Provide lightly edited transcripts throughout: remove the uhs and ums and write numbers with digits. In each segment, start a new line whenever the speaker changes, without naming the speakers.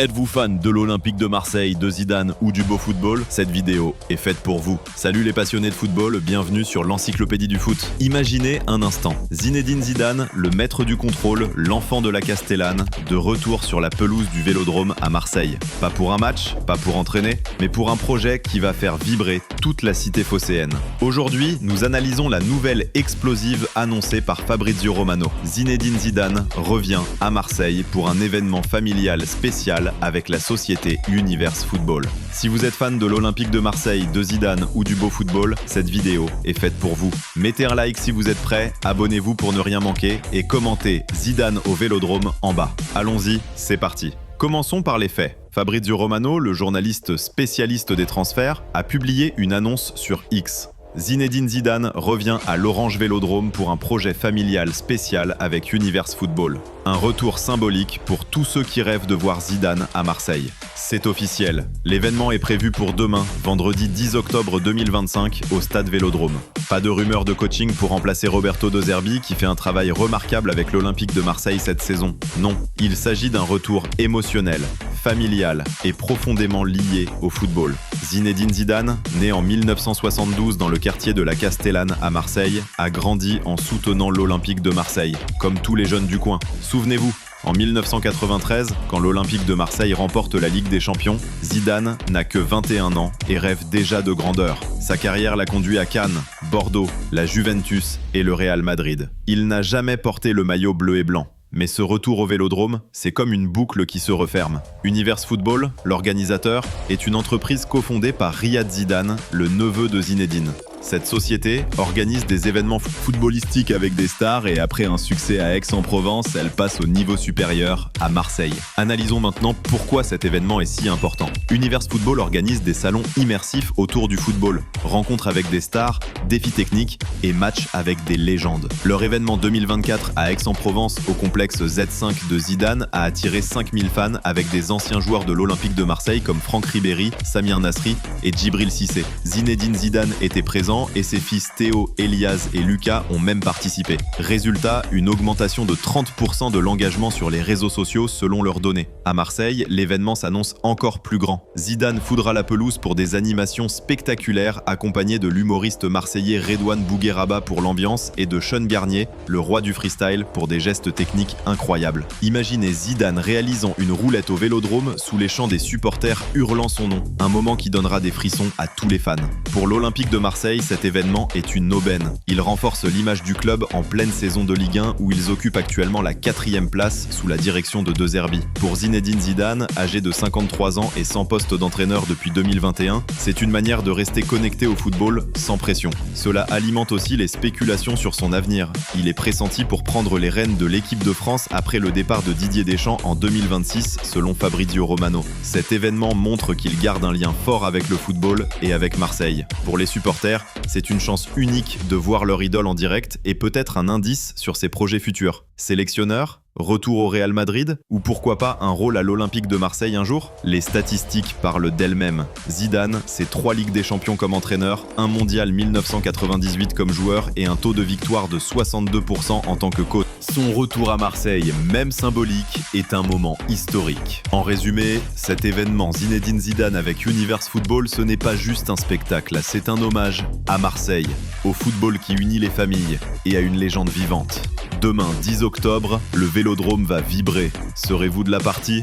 Êtes-vous fan de l'Olympique de Marseille, de Zidane ou du beau football? Cette vidéo est faite pour vous. Salut les passionnés de football, bienvenue sur l'encyclopédie du foot. Imaginez un instant, Zinedine Zidane, le maître du contrôle, l'enfant de la Castellane, de retour sur la pelouse du Vélodrome à Marseille. Pas pour un match, pas pour entraîner, mais pour un projet qui va faire vibrer toute la cité phocéenne. Aujourd'hui, nous analysons la nouvelle explosive annoncée par Fabrizio Romano. Zinedine Zidane revient à Marseille pour un événement familial spécial avec la société Universe Football. Si vous êtes fan de l'Olympique de Marseille, de Zidane ou du beau football, cette vidéo est faite pour vous. Mettez un like si vous êtes prêts, abonnez-vous pour ne rien manquer et commentez Zidane au Vélodrome en bas. Allons-y, c'est parti. Commençons par les faits. Fabrizio Romano, le journaliste spécialiste des transferts, a publié une annonce sur X. Zinedine Zidane revient à l'Orange Vélodrome pour un projet familial spécial avec Universe Football. Un retour symbolique pour tous ceux qui rêvent de voir Zidane à Marseille. C'est officiel. L'événement est prévu pour demain, vendredi 10 octobre 2025, au stade Vélodrome. Pas de rumeur de coaching pour remplacer Roberto De Zerbi qui fait un travail remarquable avec l'Olympique de Marseille cette saison. Non, il s'agit d'un retour émotionnel, familial et profondément lié au football. Zinedine Zidane, né en 1972 dans le quartier de la Castellane à Marseille, a grandi en soutenant l'Olympique de Marseille, comme tous les jeunes du coin. Souvenez-vous, en 1993, quand l'Olympique de Marseille remporte la Ligue des Champions, Zidane n'a que 21 ans et rêve déjà de grandeur. Sa carrière l'a conduit à Cannes, Bordeaux, la Juventus et le Real Madrid. Il n'a jamais porté le maillot bleu et blanc. Mais ce retour au Vélodrome, c'est comme une boucle qui se referme. Universe Football, l'organisateur, est une entreprise cofondée par Riyad Zidane, le neveu de Zinedine. Cette société organise des événements footballistiques avec des stars et après un succès à Aix-en-Provence, elle passe au niveau supérieur, à Marseille. Analysons maintenant pourquoi cet événement est si important. Universe Football organise des salons immersifs autour du football, rencontres avec des stars, défis techniques et matchs avec des légendes. Leur événement 2024 à Aix-en-Provence au complexe Z5 de Zidane a attiré 5000 fans avec des anciens joueurs de l'Olympique de Marseille comme Franck Ribéry, Samir Nasri et Djibril Cissé. Zinedine Zidane était présent et ses fils Théo, Elias et Lucas ont même participé. Résultat, une augmentation de 30% de l'engagement sur les réseaux sociaux selon leurs données. À Marseille, l'événement s'annonce encore plus grand. Zidane foudra la pelouse pour des animations spectaculaires accompagnées de l'humoriste marseillais Redouane Bougueraba pour l'ambiance et de Sean Garnier, le roi du freestyle, pour des gestes techniques incroyables. Imaginez Zidane réalisant une roulette au Vélodrome sous les chants des supporters hurlant son nom. Un moment qui donnera des frissons à tous les fans. Pour l'Olympique de Marseille, cet événement est une aubaine. Il renforce l'image du club en pleine saison de Ligue 1 où ils occupent actuellement la 4e place sous la direction de De Zerbi. Pour Zinedine Zidane, âgé de 53 ans et sans poste d'entraîneur depuis 2021, c'est une manière de rester connecté au football sans pression. Cela alimente aussi les spéculations sur son avenir. Il est pressenti pour prendre les rênes de l'équipe de France après le départ de Didier Deschamps en 2026, selon Fabrizio Romano. Cet événement montre qu'il garde un lien fort avec le football et avec Marseille. Pour les supporters, c'est une chance unique de voir leur idole en direct et peut-être un indice sur ses projets futurs. Sélectionneur ? Retour au Real Madrid? Ou pourquoi pas un rôle à l'Olympique de Marseille un jour? Les statistiques parlent d'elles-mêmes. Zidane, c'est 3 Ligues des Champions comme entraîneur, un mondial 1998 comme joueur et un taux de victoire de 62% en tant que coach. Son retour à Marseille, même symbolique, est un moment historique. En résumé, cet événement Zinedine Zidane avec Universe Football, ce n'est pas juste un spectacle, c'est un hommage à Marseille, au football qui unit les familles et à une légende vivante. Demain, 10 octobre, le Vélodrome va vibrer. Serez-vous de la partie ?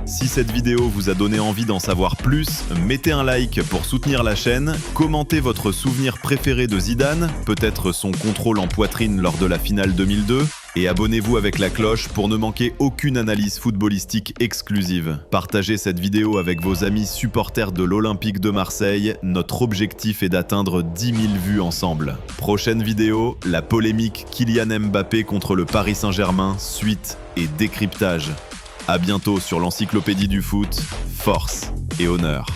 Si cette vidéo vous a donné envie d'en savoir plus, mettez un like pour soutenir la chaîne, commentez votre souvenir préféré de Zidane, peut-être son contrôle en poitrine lors de la finale 2002, et abonnez-vous avec la cloche pour ne manquer aucune analyse footballistique exclusive. Partagez cette vidéo avec vos amis supporters de l'Olympique de Marseille, notre objectif est d'atteindre 10 000 vues ensemble. Prochaine vidéo, la polémique Kylian Mbappé contre le Paris Saint-Germain, suite et décryptage. À bientôt sur l'encyclopédie du foot, force et honneur.